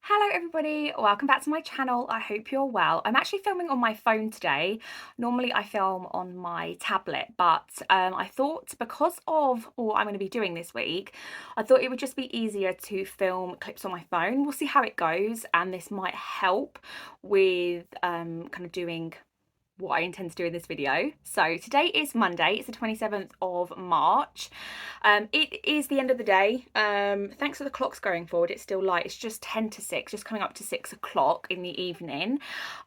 Hello everybody, welcome back to my channel. I hope you're well. I'm actually filming on my phone today. Normally I film on my tablet, but I thought because of what I'm going to be doing this week, I thought it would just be easier to film clips on my phone. We'll see how it goes, and this might help with kind of doing what I intend to do in this video. So today is Monday, it's the 27th of March. It is the end of the day. Thanks for the clocks going forward, it's still light. It's just 10 to 6, just coming up to 6 o'clock in the evening.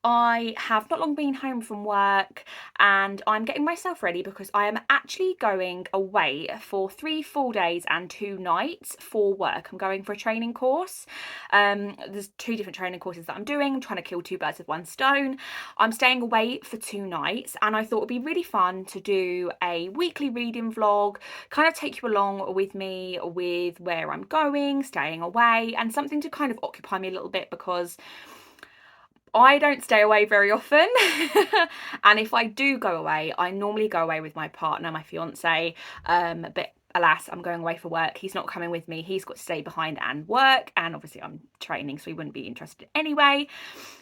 I have not long been home from work and I'm getting myself ready because I am actually going away for 3 full days and 2 nights for work. I'm going for a training course. There's 2 different training courses that I'm doing. I'm trying to kill 2 birds with 1 stone. I'm staying away for 2 nights and I thought it would be really fun to do a weekly reading vlog, kind of take you along with me with where I'm going, staying away, and something to kind of occupy me a little bit because I don't stay away very often. And if I do go away, I normally go away with my partner, my fiance, but alas, I'm going away for work. He's not coming with me. He's got to stay behind and work, and obviously I'm training, so he wouldn't be interested anyway.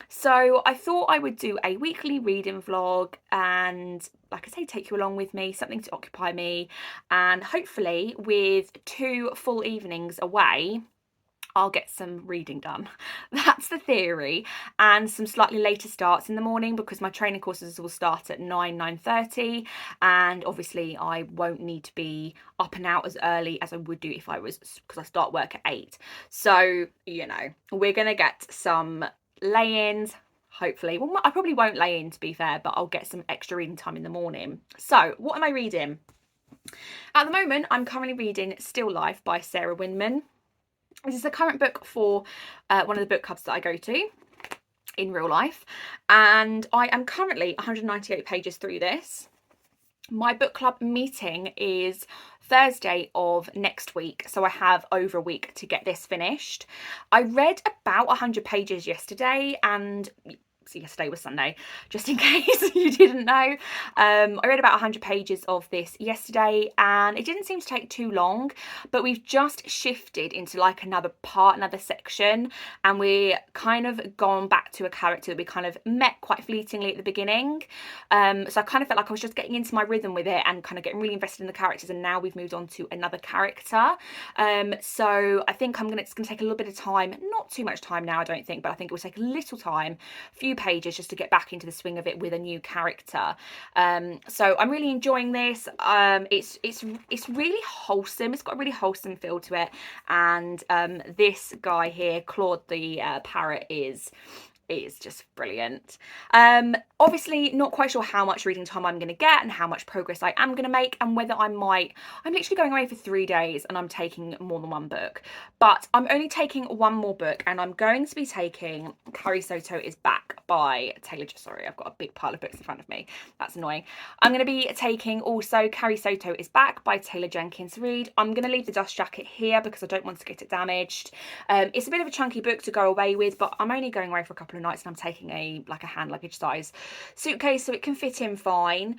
So I thought I would do a weekly reading vlog and, like I say, take you along with me, something to occupy me, and hopefully with 2 full evenings away, I'll get some reading done. That's the theory. And some slightly later starts in the morning because my training courses will start at 9:30, and obviously I won't need to be up and out as early as I would do if I was, because I start work at 8. So, you know, we're gonna get some lay-ins, hopefully. Well, I probably won't lay in, to be fair, but I'll get some extra reading time in the morning. So what am I reading? At the moment, I'm currently reading Still Life by Sarah Winman. This is the current book for one of the book clubs that I go to in real life, and I am currently 198 pages through this. My book club meeting is Thursday of next week, so I have over a week to get this finished. I read about 100 pages yesterday, and so yesterday was Sunday, just in case you didn't know. I read about 100 pages of this yesterday and it didn't seem to take too long, but we've just shifted into like another section, and we're kind of gone back to a character that we kind of met quite fleetingly at the beginning. So I kind of felt like I was just getting into my rhythm with it and kind of getting really invested in the characters, and now we've moved on to another character. So I think it's going to take a little bit of time, not too much time now I don't think, but I think it will take a little time, few pages, just to get back into the swing of it with a new character. So I'm really enjoying this. It's really wholesome. It's got a really wholesome feel to it, and this guy here, Claude the parrot, is just brilliant. Obviously not quite sure how much reading time I'm going to get and how much progress I am going to make, and whether I'm literally going away for 3 days and I'm taking more than 1 book, but I'm only taking 1 more book, and I'm going to be taking Carrie Soto is Back by Taylor. Sorry, I've got a big pile of books in front of me. That's annoying. I'm going to be taking also Carrie Soto is Back by Taylor Jenkins Reid. I'm going to leave the dust jacket here because I don't want to get it damaged. It's a bit of a chunky book to go away with, but I'm only going away for a couple of nights and I'm taking a hand luggage size suitcase so it can fit in fine.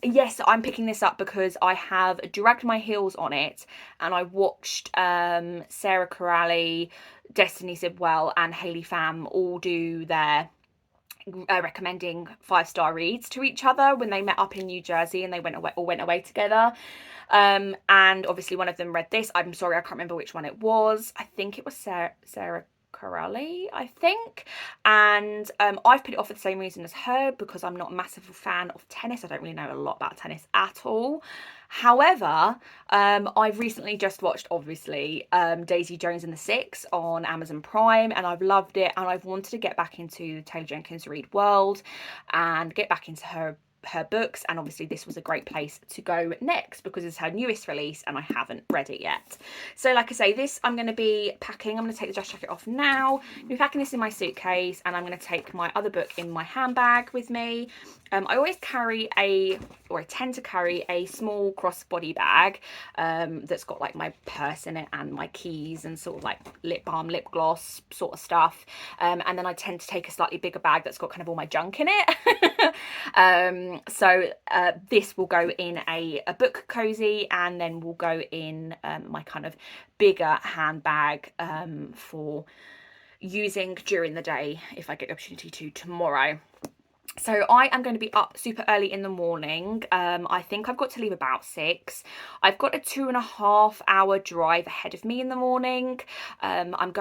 Yes, I'm picking this up because I have dragged my heels on it, and I watched Sarah Corrali, Destiny Sidwell and Hayley Pham all do their recommending 5-star reads to each other when they met up in New Jersey, and they went away together. And obviously one of them read this. I'm sorry, I can't remember which one it was. I think it was Sarah Corrali, I think. And I've put it off for the same reason as her, because I'm not a massive fan of tennis. I don't really know a lot about tennis at all. However, I've recently just watched, obviously, Daisy Jones and the Six on Amazon Prime, and I've loved it, and I've wanted to get back into the Taylor Jenkins Reid world and get back into her books, and obviously this was a great place to go next because it's her newest release and I haven't read it yet. So like I say, this I'm going to be packing. I'm going to take the dust jacket off now. I'm packing this in my suitcase, and I'm going to take my other book in my handbag with me. I always carry I tend to carry a small crossbody bag that's got like my purse in it and my keys and sort of like lip balm, lip gloss sort of stuff, and then I tend to take a slightly bigger bag that's got kind of all my junk in it. So this will go in a book cozy, and then will go in my kind of bigger handbag for using during the day if I get the opportunity to tomorrow. So I am going to be up super early in the morning. I think I've got to leave about 6. I've got a 2.5-hour drive ahead of me in the morning. I'm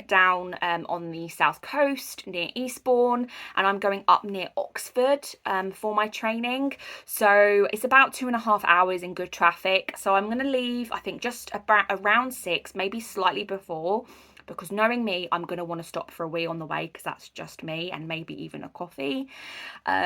down on the south coast near Eastbourne, and I'm going up near Oxford for my training. So it's about 2.5 hours in good traffic. So I'm going to leave, I think, just about around 6, maybe slightly before, because knowing me, I'm going to want to stop for a wee on the way, because that's just me, and maybe even a coffee. I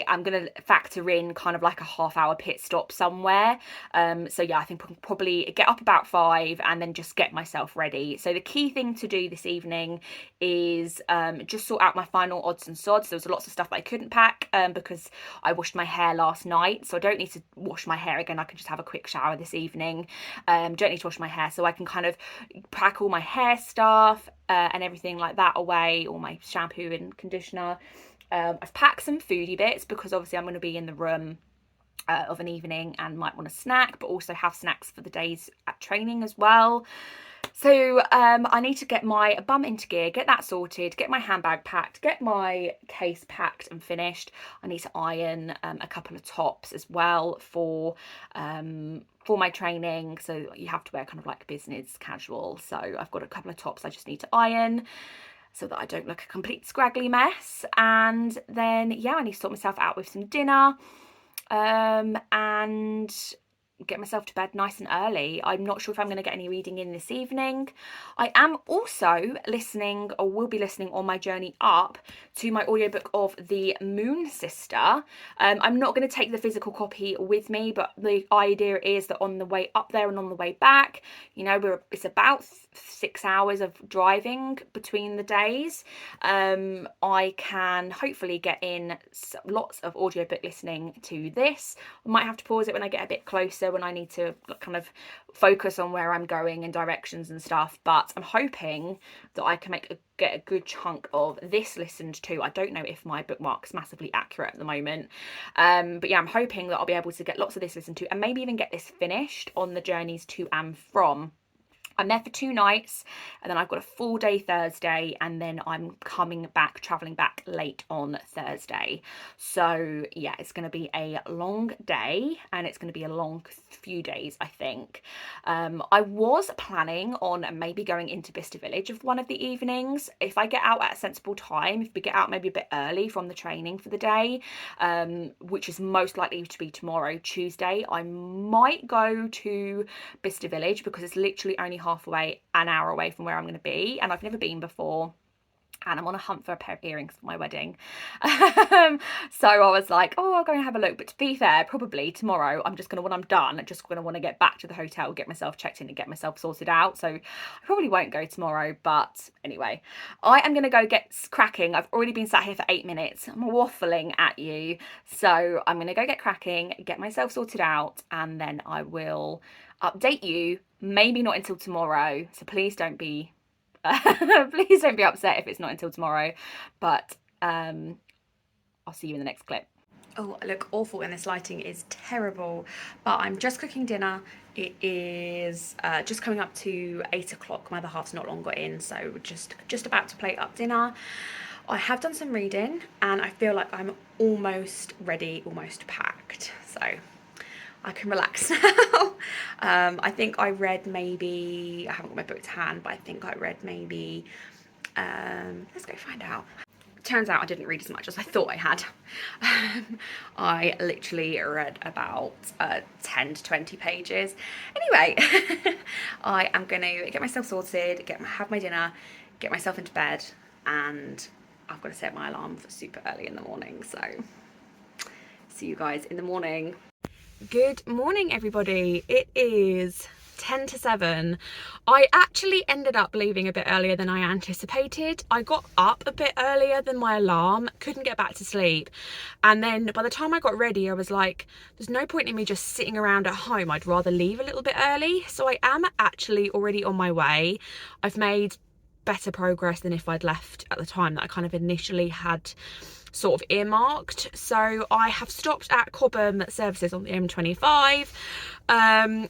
am going to factor in kind of like a half-hour pit stop somewhere. So yeah, I think probably get up about 5 and then just get myself ready. So the key thing to do this evening is just sort out my final odds and sods. There was lots of stuff that I couldn't pack because I washed my hair last night, so I don't need to wash my hair again. I can just have a quick shower this evening. Don't need to wash my hair, so I can kind of pack all my hair stuff and everything like that away, all my shampoo and conditioner. I've packed some foodie bits because obviously I'm going to be in the room of an evening and might want a snack, but also have snacks for the days at training as well. So I need to get my bum into gear, get that sorted, get my handbag packed, get my case packed and finished. I need to iron a couple of tops as well for my training. So you have to wear kind of like business casual. So I've got a couple of tops I just need to iron so that I don't look a complete scraggly mess. And then, yeah, I need to sort myself out with some dinner and get myself to bed nice and early. I'm not sure if I'm going to get any reading in this evening. I am also listening, or will be listening on my journey up, to my audiobook of The Moon Sister. I'm not going to take the physical copy with me, but the idea is that on the way up there and on the way back, you know, it's about 6 hours of driving between the days. I can hopefully get in lots of audiobook listening to this. I might have to pause it when I get a bit closer, when I need to kind of focus on where I'm going and directions and stuff, but I'm hoping that I can get a good chunk of this listened to. I don't know if my bookmark's massively accurate at the moment, but yeah, I'm hoping that I'll be able to get lots of this listened to and maybe even get this finished on the journeys to and from. I'm there for 2 nights, and then I've got a full day Thursday, and then I'm travelling back late on Thursday. So yeah, it's going to be a long day, and it's going to be a long few days, I think. I was planning on maybe going into Bicester Village of one of the evenings. If I get out at a sensible time, if we get out maybe a bit early from the training for the day, which is most likely to be tomorrow, Tuesday, I might go to Bicester Village, because it's literally only an hour away from where I'm going to be, and I've never been before, and I'm on a hunt for a pair of earrings for my wedding. So I was like, oh, I'll go and have a look. But to be fair, probably tomorrow I'm just going to, when I'm done, I'm just going to want to get back to the hotel, get myself checked in and get myself sorted out. So I probably won't go tomorrow, but anyway, I am going to go get cracking. I've already been sat here for 8 minutes. I'm waffling at you. So I'm going to go get cracking, get myself sorted out, and then I will update you. Maybe not until tomorrow, so please don't be please don't be upset if it's not until tomorrow, but I'll see you in the next clip. Oh, I look awful and this lighting is terrible, but I'm just cooking dinner. It is just coming up to 8 o'clock. My other half's not long got in, so we're just about to plate up dinner. I have done some reading and I feel like I'm almost ready, almost packed, so I can relax now. I think I read maybe, I haven't got my book to hand, but I think I read maybe, let's go find out. Turns out I didn't read as much as I thought I had. I literally read about 10 to 20 pages. Anyway, I am going to get myself sorted, have my dinner, get myself into bed, and I've got to set my alarm for super early in the morning. So see you guys in the morning. Good morning, everybody. It is 10 to 7. I actually ended up leaving a bit earlier than I anticipated. I got up a bit earlier than my alarm, couldn't get back to sleep, and then by the time I got ready I was like, there's no point in me just sitting around at home, I'd rather leave a little bit early. So I am actually already on my way. I've made better progress than if I'd left at the time that I kind of initially had sort of earmarked. So I have stopped at Cobham services on the M25,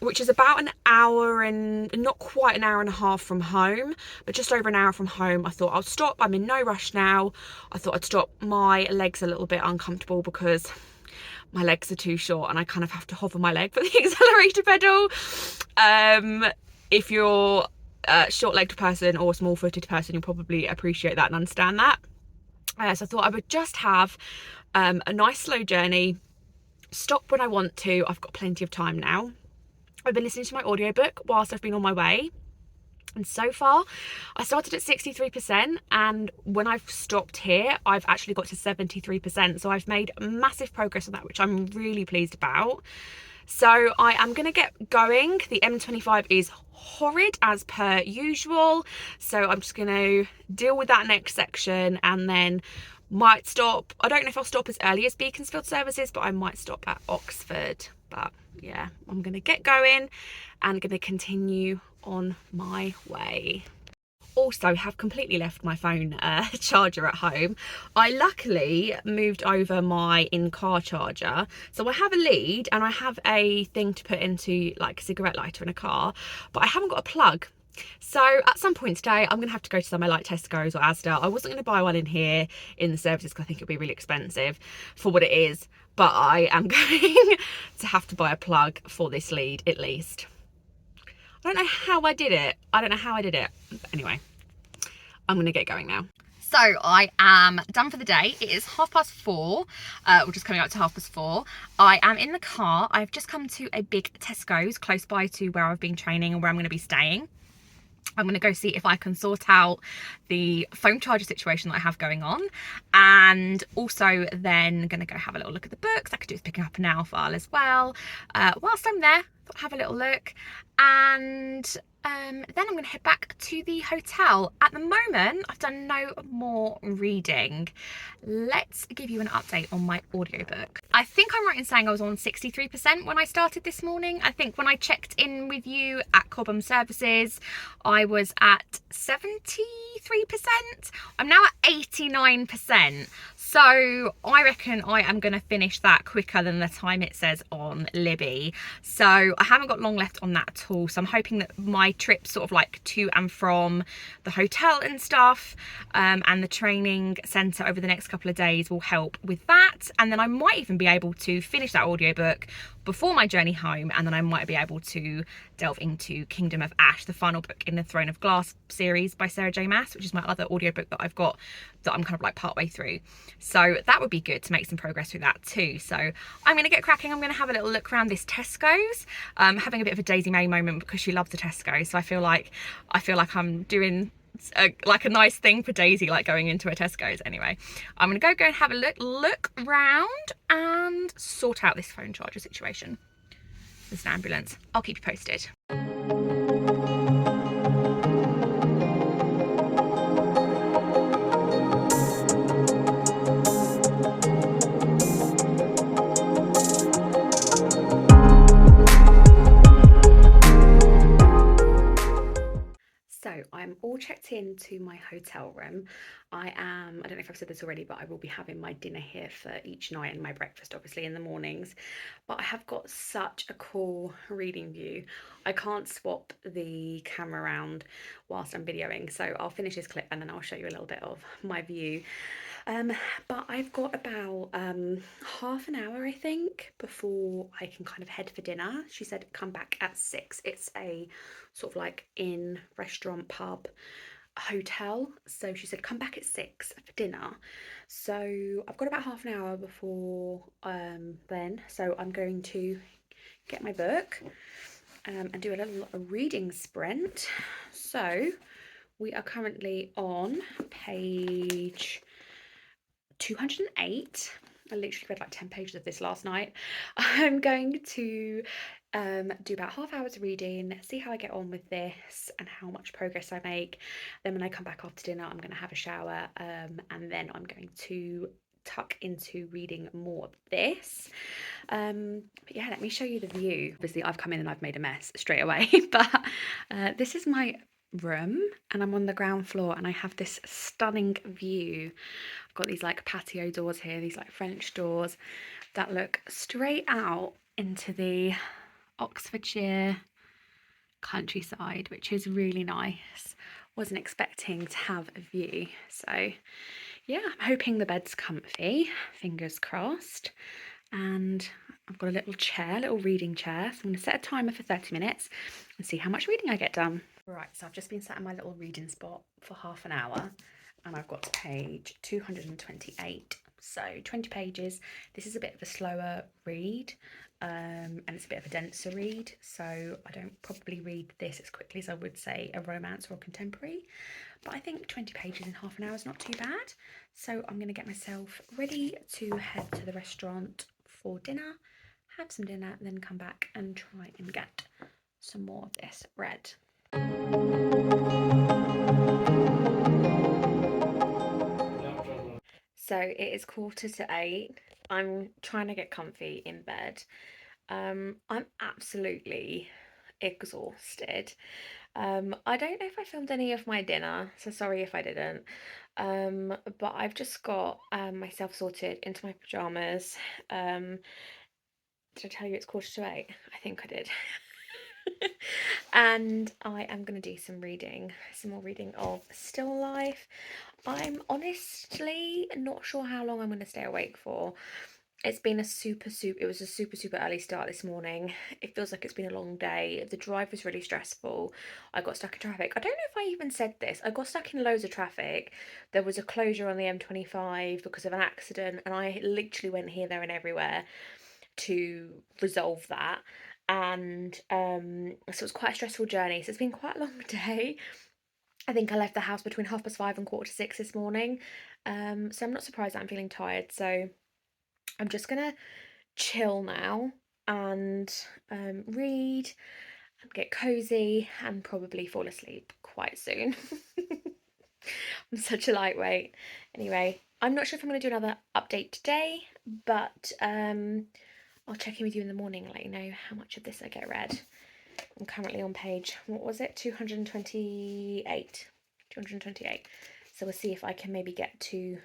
which is about an hour and not quite an hour and a half from home, but just over an hour from home. I thought I'll stop. I'm in no rush now. I thought I'd stop. My legs are a little bit uncomfortable because my legs are too short and I kind of have to hover my leg for the accelerator pedal. If you're a short-legged person or a small-footed person, you'll probably appreciate that and understand that. So I thought I would just have a nice slow journey, stop when I want to. I've got plenty of time now. I've been listening to my audiobook whilst I've been on my way. And so far, I started at 63%, and when I've stopped here, I've actually got to 73%. So I've made massive progress on that, which I'm really pleased about. So I am going to get going. The M25 is horrid as per usual. So I'm just going to deal with that next section and then might stop. I don't know if I'll stop as early as Beaconsfield services, but I might stop at Oxford. But yeah, I'm going to get going and going to continue on my way. Also have completely left my phone charger at home. I luckily moved over my in-car charger, so I have a lead and I have a thing to put into like a cigarette lighter in a car, but I haven't got a plug. So at some point today I'm gonna have to go to somewhere like Tesco's or Asda. I wasn't gonna buy one in here in the services because I think it'll be really expensive for what it is, but I am going to have to buy a plug for this lead at least. I don't know how I did it. But anyway, I'm gonna get going now. So I am done for the day. It is 4:30, or just coming up to 4:30. I am in the car. I've just come to a big Tesco's close by to where I've been training and where I'm going to be staying. I'm going to go see if I can sort out the phone charger situation that I have going on, and also then going to go have a little look at the books. I could do with picking up an hour file as well. Whilst I'm there, I'll have a little look, and then I'm going to head back to the hotel. At the moment, I've done no more reading. Let's give you an update on my audiobook. I think I'm right in saying I was on 63% when I started this morning. I think when I checked in with you at Cobham Services, I was at 73%. I'm now at 89%. So I reckon I am going to finish that quicker than the time it says on Libby. So I haven't got long left on that at all. So I'm hoping that my trip sort of like to and from the hotel and stuff, and the training centre over the next couple of days will help with that. And then I might even be able to finish that audiobook before my journey home, and then I might be able to delve into Kingdom of Ash, the final book in the Throne of Glass series by Sarah J Maas, which is my other audiobook that I've got that I'm kind of like partway through. So that would be good to make some progress through that too. So I'm going to get cracking. I'm going to have a little look around this Tesco's, having a bit of a Daisy May moment because she loves the Tesco. So I feel like I'm doing like a nice thing for Daisy, like going into a Tesco's. Anyway, I'm gonna go and have a look around and sort out this phone charger situation. There's an ambulance. I'll keep you posted. So I'm all checked into my hotel room. I don't know if I've said this already, but I will be having my dinner here for each night and my breakfast obviously in the mornings. But I have got such a cool reading view. I can't swap the camera around whilst I'm videoing, so I'll finish this clip and then I'll show you a little bit of my view. But I've got about half an hour, I think, before I can kind of head for dinner. She said come back at 6. It's a sort of like in restaurant pub hotel, so she said come back at 6 for dinner. So I've got about half an hour before then, so I'm going to get my book and do a little reading sprint. So we are currently on page 208. I literally read like 10 pages of this last night. I'm going to do about half hours of reading, see how I get on with this and how much progress I make. Then when I come back after dinner, I'm going to have a shower, and then I'm going to tuck into reading more of this. But yeah, let me show you the view. Obviously I've come in and I've made a mess straight away, but this is my room, and I'm on the ground floor, and I have this stunning view. I've got these like patio doors here, these like French doors that look straight out into the Oxfordshire countryside, which is really nice. Wasn't expecting to have a view, so yeah, I'm hoping the bed's comfy, fingers crossed. And I've got a little chair, little reading chair, so I'm going to set a timer for 30 minutes and see how much reading I get done. Right, so I've just been sat in my little reading spot for half an hour, and I've got to page 228, so 20 pages. This is a bit of a slower read, and it's a bit of a denser read, so I don't probably read this as quickly as I would say a romance or a contemporary, but I think 20 pages in half an hour is not too bad. So I'm going to get myself ready to head to the restaurant for dinner, have some dinner, and then come back and try and get some more of this read. So it is 7:45. I'm trying to get comfy in bed. I'm absolutely exhausted. I don't know if I filmed any of my dinner, so sorry if I didn't. But I've just got myself sorted into my pajamas. Did I tell you it's 7:45? I think I did. And I am going to do some reading, some more reading of Still Life. I'm honestly not sure how long I'm going to stay awake for. It's been it was a super early start this morning. It feels like it's been a long day. The drive was really stressful. I got stuck in traffic. I don't know if I even said this. I got stuck in loads of traffic. There was a closure on the M25 because of an accident, and I literally went here, there, and everywhere to resolve that. And so it was quite a stressful journey. So it's been quite a long day. I think I left the house between 5:30 and 5:45 this morning. So I'm not surprised that I'm feeling tired. So I'm just gonna chill now and read and get cozy and probably fall asleep quite soon. I'm such a lightweight. Anyway, I'm not sure if I'm going to do another update today, but I'll check in with you in the morning and let you know how much of this I get read. I'm currently on page, what was it? 228. 228. So we'll see if I can maybe get to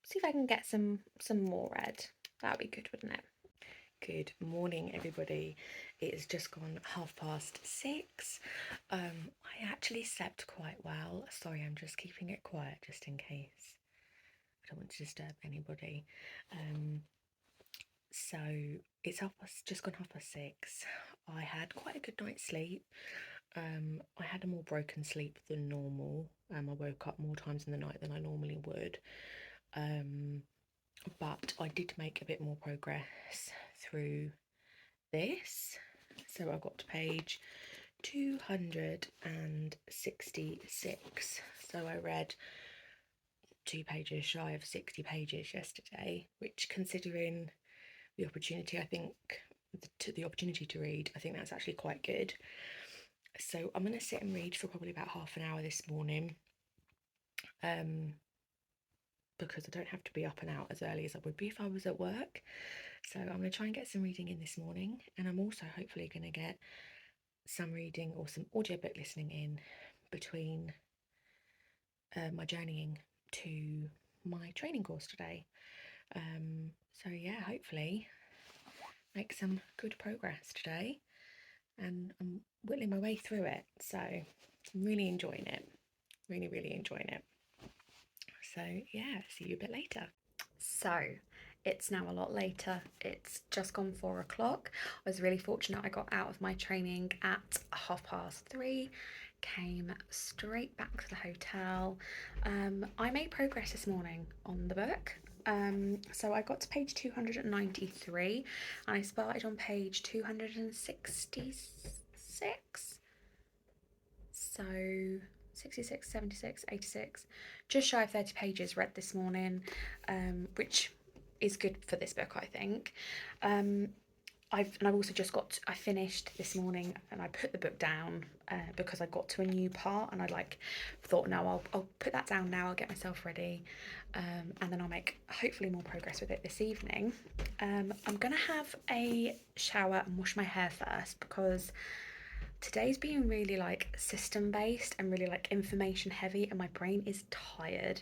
see if I can get some more read. That would be good, wouldn't it? Good morning, everybody. It has just gone 6:30. I actually slept quite well. Sorry, I'm just keeping it quiet just in case. I don't want to disturb anybody. So it's just gone 6:30. I had quite a good night's sleep. I had a more broken sleep than normal. I woke up more times in the night than I normally would. But I did make a bit more progress through this. So I got to page 266. So I read 2 pages shy of 60 pages yesterday, which, considering the opportunity, I think the opportunity to read, I think that's actually quite good. So I'm going to sit and read for probably about half an hour this morning, because I don't have to be up and out as early as I would be if I was at work. So I'm going to try and get some reading in this morning, and I'm also hopefully going to get some reading or some audiobook listening in between my journeying to my training course today. So yeah, hopefully make some good progress today, and I'm whittling my way through it, so I'm really enjoying it, really enjoying it. So yeah, see you a bit later. So it's now a lot later. It's just gone 4 o'clock. I was really fortunate. I got out of my training at 3:30, came straight back to the hotel. I made progress this morning on the book. So I got to page 293 and I started on page 266. So 66, 76, 86, just shy of 30 pages read this morning, which is good for this book, I think. I've also just I finished this morning and I put the book down because I got to a new part and I thought, no, I'll put that down now, I'll get myself ready, and then I'll make hopefully more progress with it this evening. I'm gonna have a shower and wash my hair first because Today's been really like system based and really like information heavy, and my brain is tired.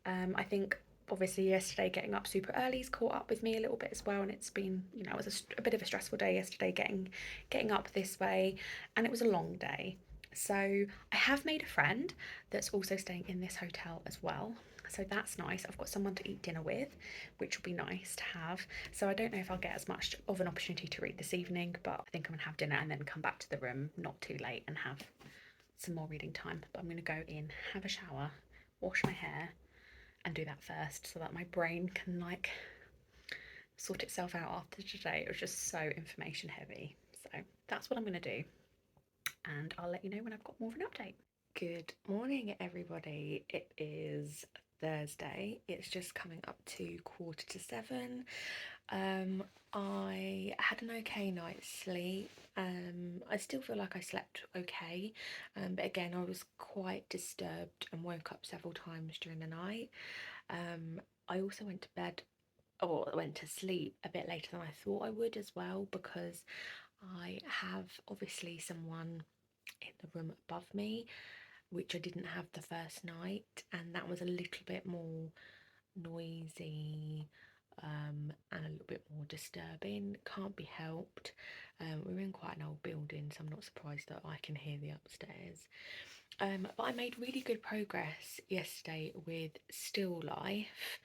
I think obviously yesterday getting up super early has caught up with me a little bit as well, and it's been, it was a bit of a stressful day yesterday getting up this way, and it was a long day. So I have made a friend that's also staying in this hotel as well. So that's nice. I've got someone to eat dinner with, which will be nice to have. So I don't know if I'll get as much of an opportunity to read this evening, but I think I'm gonna have dinner and then come back to the room not too late and have some more reading time. But I'm gonna go in, have a shower, wash my hair, and do that first so that my brain can like sort itself out after today. It was just so information heavy. So that's what I'm gonna do. And I'll let you know when I've got more of an update. Good morning, everybody. It is Thursday. It's just coming up to 6:45. I had an okay night's sleep. I still feel like I slept okay, but again, I was quite disturbed and woke up several times during the night. I also went to bed, or went to sleep a bit later than I thought I would as well, because I have obviously someone in the room above me, which I didn't have the first night, and that was a little bit more noisy, and a little bit more disturbing. Can't be helped. We're in quite an old building, so I'm not surprised that I can hear the upstairs. But I made really good progress yesterday with still life.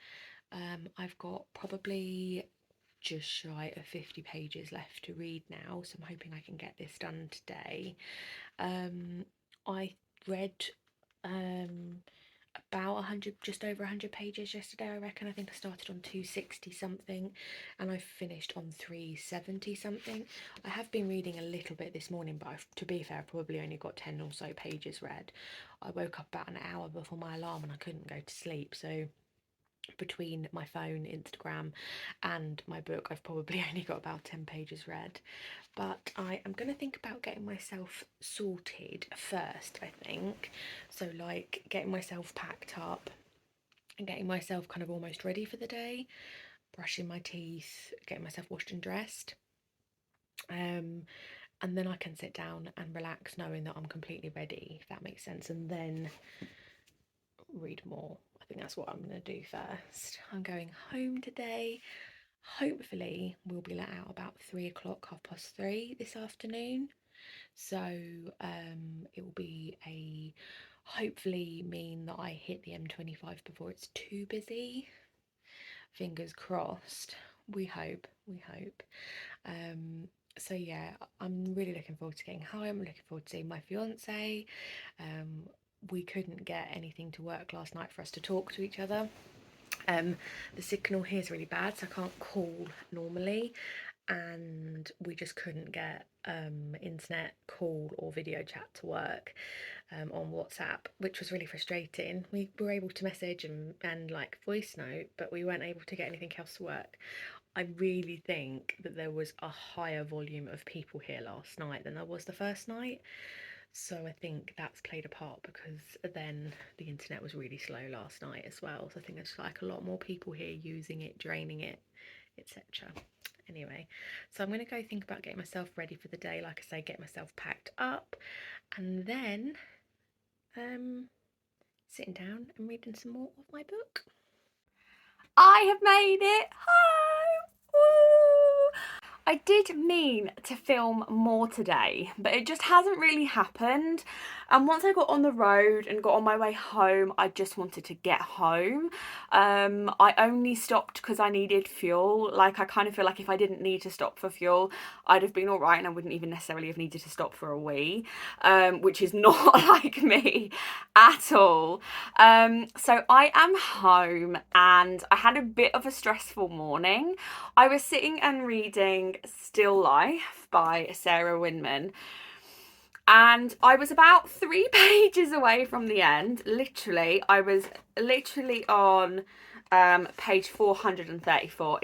I've got probably just shy of 50 pages left to read now, so I'm hoping I can get this done today. I read about 100, just over 100 pages yesterday, I reckon. I think I started on 260 something and I finished on 370 something. I have been reading a little bit this morning, but to be fair, I've probably only got 10 or so pages read. I woke up about an hour before my alarm and I couldn't go to sleep, so between my phone, Instagram, and my book, I've probably only got about 10 pages read. But I am going to think about getting myself sorted first, I think. So, like, getting myself packed up and getting myself kind of almost ready for the day, brushing my teeth, getting myself washed and dressed. And then I can sit down and relax knowing that I'm completely ready, if that makes sense, and then read more. I think that's what I'm going to do first. I'm going home today. Hopefully, we'll be let out about 3 o'clock, 3:30 this afternoon. So it will be a hopefully mean that I hit the M25 before it's too busy. Fingers crossed. We hope. We hope. So yeah, I'm really looking forward to getting home. I'm looking forward to seeing my fiance. We couldn't get anything to work last night for us to talk to each other. The signal here is really bad, so I can't call normally, and we just couldn't get internet call or video chat to work on WhatsApp, which was really frustrating. We were able to message and like voice note, but we weren't able to get anything else to work. I really think that there was a higher volume of people here last night than there was the first night. So I think that's played a part, because then the internet was really slow last night as well. So I think there's like a lot more people here using it, draining it, etc. Anyway, so I'm going to go think about getting myself ready for the day. Like I say, get myself packed up, and then sitting down and reading some more of my book. I have made it home! Woo! I did mean to film more today, but it just hasn't really happened. And once I got on the road and got on my way home, I just wanted to get home. I only stopped because I needed fuel. Like, I kind of feel like if I didn't need to stop for fuel, I'd have been all right and I wouldn't even necessarily have needed to stop for a wee, which is not like me at all. So I am home and I had a bit of a stressful morning. I was sitting and reading Still Life by Sarah Winman, and I was about 3 pages away from the end. Literally, I was literally on page 434.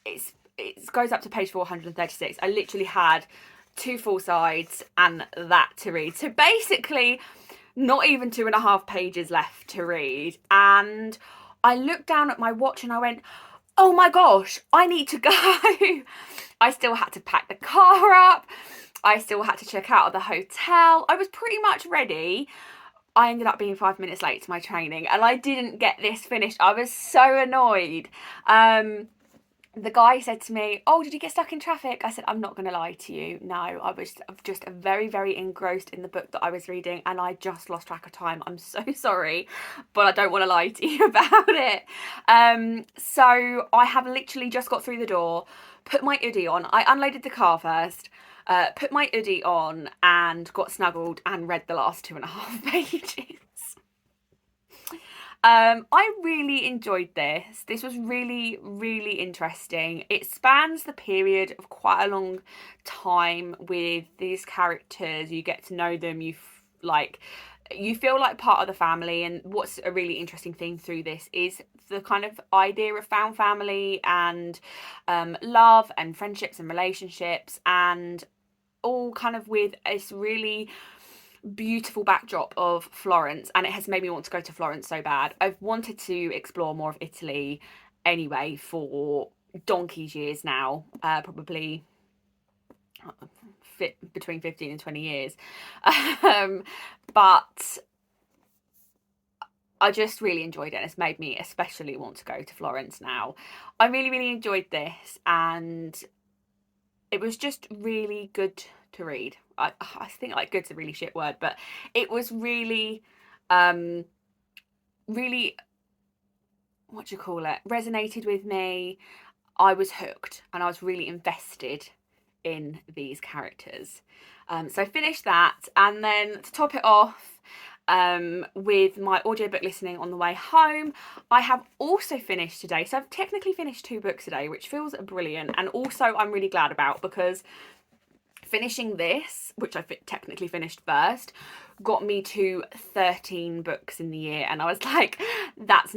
It goes up to page 436. I literally had 2 full sides and that to read. So basically, not even 2.5 pages left to read. And I looked down at my watch and I went, oh my gosh, I need to go. I still had to pack the car up. I still had to check out of the hotel. I was pretty much ready. I ended up being 5 minutes late to my training and I didn't get this finished. I was so annoyed. The guy said to me, "Oh, did you get stuck in traffic?" I said, "I'm not going to lie to you. No, I was just very, very engrossed in the book that I was reading and I just lost track of time. I'm so sorry, but I don't want to lie to you about it." So I have literally just got through the door, put my hoodie on. I unloaded the car first, put my hoodie on and got snuggled and read the last 2.5 pages. I really enjoyed this. This was really, really interesting. It spans the period of quite a long time with these characters. You get to know them. You feel like part of the family. And what's a really interesting thing through this is the kind of idea of found family and love and friendships and relationships, and all kind of with this really beautiful backdrop of Florence, and it has made me want to go to Florence so bad. I've wanted to explore more of Italy anyway for donkey's years now, probably between 15 and 20 years. But I just really enjoyed it, and it's made me especially want to go to Florence now. I really, really enjoyed this, and it was just really good to read. I think like good's a really shit word, but it was really, really, what do you call it? Resonated with me. I was hooked and I was really invested in these characters. So I finished that, and then to top it off, with my audiobook listening on the way home, I have also finished today. So I've technically finished 2 books today, which feels brilliant, and also I'm really glad about, because finishing this, which I technically finished first, got me to 13 books in the year, and I was like, that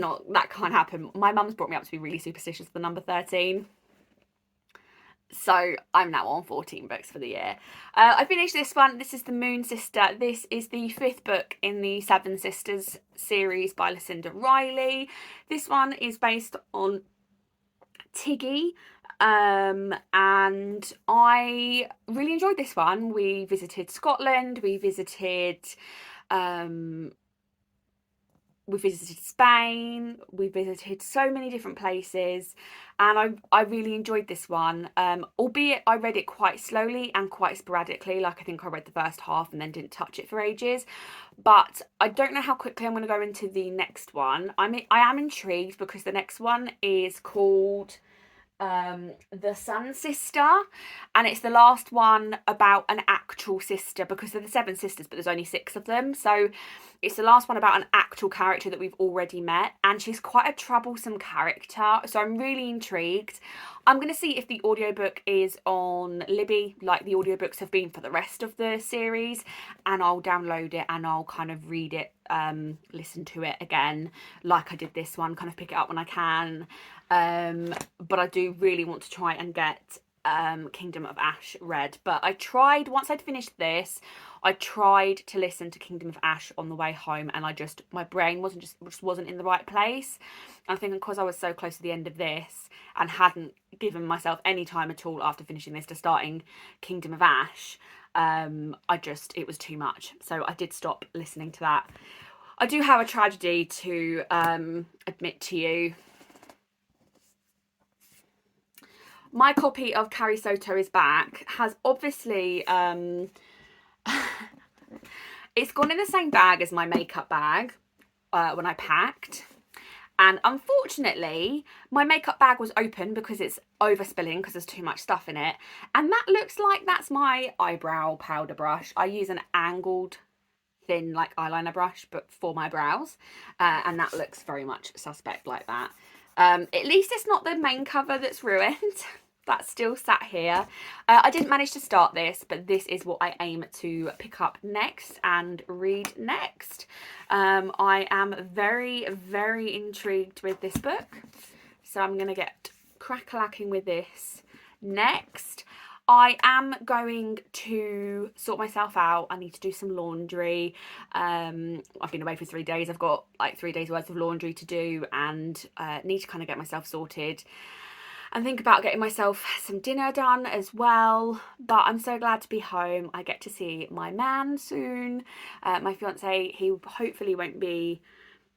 can't happen. My mum's brought me up to be really superstitious with the number 13. So I'm now on 14 books for the year. I finished this one. This is The Moon Sister. This is the 5th book in the Seven Sisters series by Lucinda Riley. This one is based on Tiggy, and I really enjoyed this one. We visited Scotland. We visited Spain, we visited so many different places, and I really enjoyed this one, albeit I read it quite slowly and quite sporadically. Like, I think I read the first half and then didn't touch it for ages, but I don't know how quickly I'm going to go into the next one. I am intrigued because the next one is called The Sun Sister, and it's the last one about an actual sister, because they're the 7 sisters but there's only 6 of them, so it's the last one about an actual character that we've already met, and she's quite a troublesome character, so I'm really intrigued. I'm going to see if the audiobook is on Libby like the audiobooks have been for the rest of the series, and I'll download it and I'll kind of read it, listen to it again like I did this one, kind of pick it up when I can. But I do really want to try and get Kingdom of Ash read. But I tried, once I'd finished this, I tried to listen to Kingdom of Ash on the way home, and my brain just wasn't in the right place. And I think because I was so close to the end of this and hadn't given myself any time at all after finishing this to starting Kingdom of Ash, it was too much. So I did stop listening to that. I do have a tragedy to admit to you. My copy of Carrie Soto is Back has obviously it's gone in the same bag as my makeup bag when I packed, and unfortunately my makeup bag was open because it's overspilling because there's too much stuff in it, and that looks like that's my eyebrow powder brush. I use an angled thin like eyeliner brush but for my brows, and that looks very much suspect like that. At least it's not the main cover that's ruined. That's still sat here. I didn't manage to start this, but this is what I aim to pick up next and read next. I am very, very intrigued with this book, so I'm going to get crack-a-lacking with this next. I am going to sort myself out. I need to do some laundry. I've been away for 3 days. I've got like 3 days worth of laundry to do, and need to kind of get myself sorted and think about getting myself some dinner done as well. But I'm so glad to be home. I get to see my man soon. My fiance, he hopefully won't be,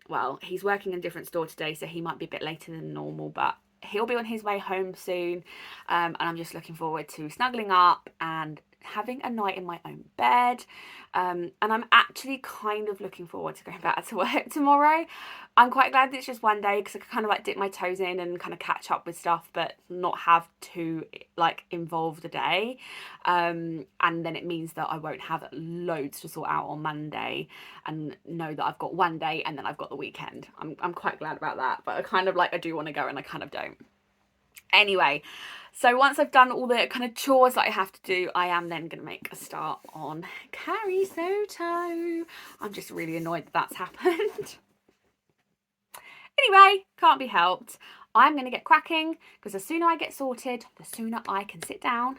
well, he's working in a different store today, so he might be a bit later than normal, but he'll be on his way home soon. And I'm just looking forward to snuggling up and having a night in my own bed. And I'm actually kind of looking forward to going back to work tomorrow. I'm quite glad that it's just one day because I can kind of like dip my toes in and kind of catch up with stuff, but not have to like involve the day. And then it means that I won't have loads to sort out on Monday and know that I've got one day and then I've got the weekend. I'm quite glad about that, but I kind of like, I do want to go and I kind of don't. Anyway, so once I've done all the kind of chores that I have to do, I am then going to make a start on Carrie Soto. I'm just really annoyed that that's happened. Anyway, can't be helped. I'm going to get cracking because the sooner I get sorted, the sooner I can sit down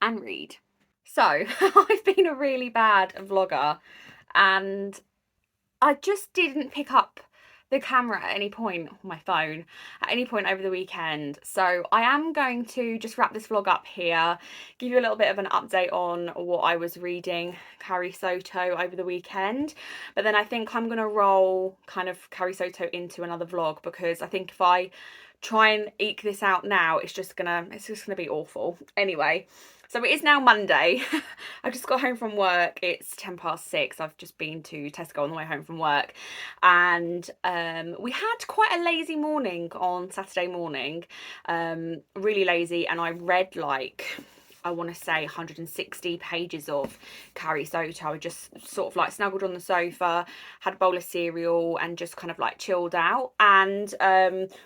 and read. So, I've been a really bad vlogger and I just didn't pick up the camera at any point on my phone at any point over the weekend. So I am going to just wrap this vlog up here, give you a little bit of an update on what I was reading Carrie Soto over the weekend. But then I think I'm going to roll kind of Carrie Soto into another vlog because I think if I try and eke this out now, it's just gonna be awful. Anyway, so it is now Monday. I just got home from work. It's 6:10. I've just been to Tesco on the way home from work, and we had quite a lazy morning on Saturday morning. Really lazy, and I read like, I want to say 160 pages of Carrie Soto. I just sort of like snuggled on the sofa, had a bowl of cereal and just kind of like chilled out, and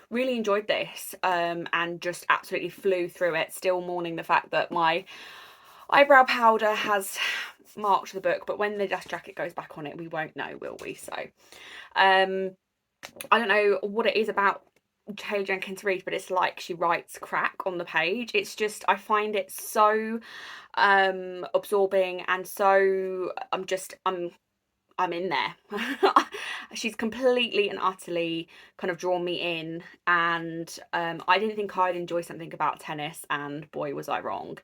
really enjoyed this, and just absolutely flew through it, still mourning the fact that my eyebrow powder has marked the book, but when the dust jacket goes back on it, we won't know, will we? So I don't know what it is about Taylor Jenkins Reid, but it's like she writes crack on the page. It's just, I find it so absorbing, and so I'm in there. She's completely and utterly kind of drawn me in, and I didn't think I'd enjoy something about tennis, and boy was I wrong.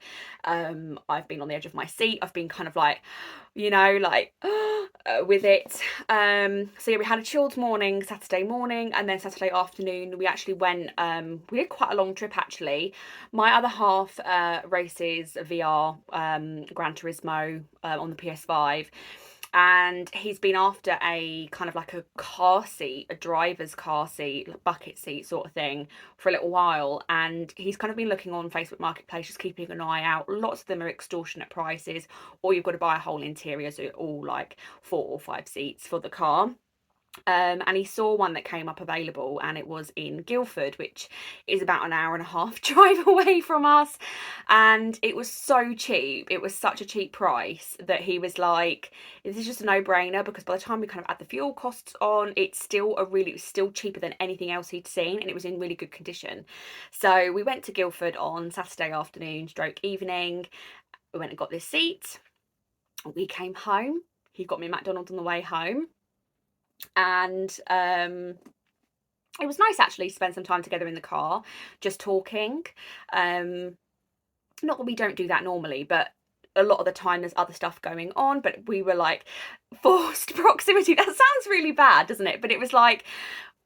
I've been on the edge of my seat. I've been kind of like, you know, like with it. So yeah, we had a chilled morning Saturday morning, and then Saturday afternoon we actually went, we did quite a long trip actually. My other half races VR Gran Turismo on the PS5, and he's been after a kind of like a car seat, a driver's car seat, bucket seat sort of thing for a little while, and he's kind of been looking on Facebook Marketplace, just keeping an eye out. Lots of them are extortionate prices, or you've got to buy a whole interior, so all like 4 or 5 seats for the car. And he saw one that came up available, and it was in Guildford, which is about an hour and a half drive away from us, and it was so cheap. It was such a cheap price that he was like, this is just a no-brainer, because by the time we kind of add the fuel costs on, it was still cheaper than anything else he'd seen, and it was in really good condition. So we went to Guildford on Saturday afternoon stroke evening. We went and got this seat. We came home. He got me McDonald's on the way home, and it was nice actually to spend some time together in the car just talking. Not that we don't do that normally, but a lot of the time there's other stuff going on, but we were like forced proximity. That sounds really bad, doesn't it? But it was like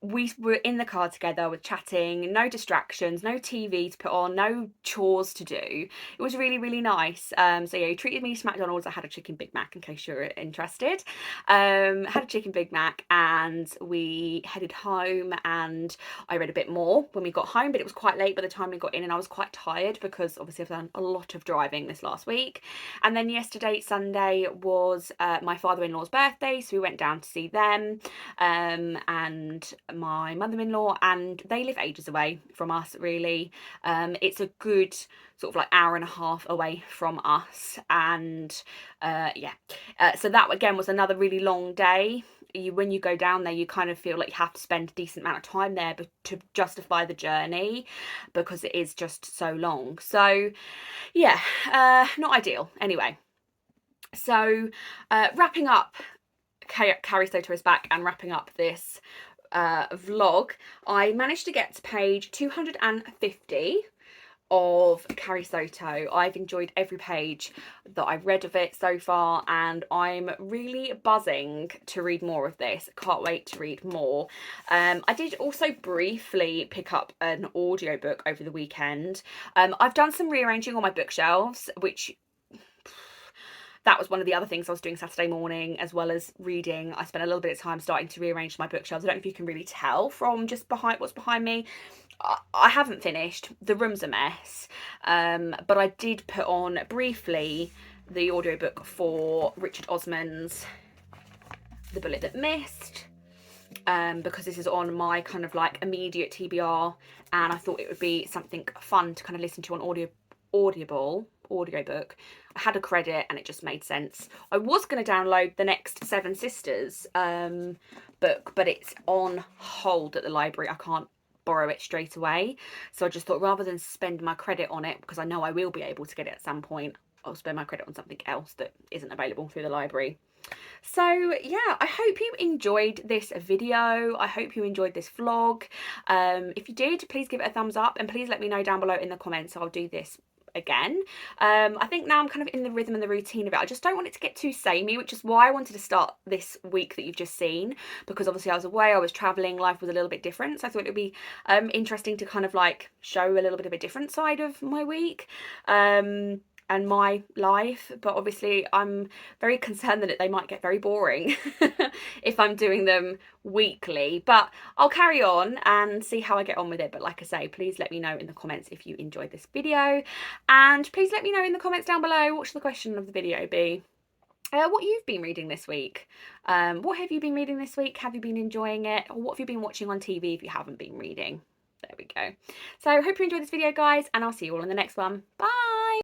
we were in the car together with chatting, no distractions, no TV to put on, no chores to do. It was really, really nice. So yeah, he treated me to McDonald's. I had a chicken Big Mac in case you're interested. Had a chicken Big Mac, and we headed home, and I read a bit more when we got home, but it was quite late by the time we got in, and I was quite tired because obviously I've done a lot of driving this last week. And then yesterday, Sunday, was my father-in-law's birthday, so we went down to see them, and my mother-in-law, and they live ages away from us really. It's a good sort of like hour and a half away from us, and so that again was another really long day. When you go down there, you kind of feel like you have to spend a decent amount of time there to justify the journey, because it is just so long. So yeah, not ideal. Anyway, so wrapping up, Carrie Soto is back, and wrapping up this vlog, I managed to get to page 250 of Carrie Soto. I've enjoyed every page that I've read of it so far, and I'm really buzzing to read more of this. Can't wait to read more. I did also briefly pick up an audiobook over the weekend. I've done some rearranging on my bookshelves, which that was one of the other things I was doing Saturday morning, as well as reading. I spent a little bit of time starting to rearrange my bookshelves. I don't know if you can really tell from just behind what's behind me. I haven't finished. The room's a mess. But I did put on briefly the audiobook for Richard Osman's The Bullet That Missed, because this is on my kind of like immediate TBR, and I thought it would be something fun to kind of listen to on audiobook. I had a credit and it just made sense. I was going to download the next Seven Sisters book, but it's on hold at the library. I can't borrow it straight away, so I just thought rather than spend my credit on it, because I know I will be able to get it at some point, I'll spend my credit on something else that isn't available through the library. So yeah, I hope you enjoyed this video. I hope you enjoyed this vlog. If you did, please give it a thumbs up, and please let me know down below in the comments. I'll do this again. I think now I'm kind of in the rhythm and the routine of it. I just don't want it to get too samey, which is why I wanted to start this week that you've just seen, because obviously I was away, I was traveling, life was a little bit different, so I thought it would be interesting to kind of like show a little bit of a different side of my week and my life. But obviously I'm very concerned that they might get very boring if I'm doing them weekly, but I'll carry on and see how I get on with it. But like I say, please let me know in the comments if you enjoyed this video, and please let me know in the comments down below what should the question of the video be. What you've been reading this week. What have you been reading this week? Have you been enjoying it? Or what have you been watching on TV if you haven't been reading? There we go. So I hope you enjoyed this video, guys, and I'll see you all in the next one. Bye!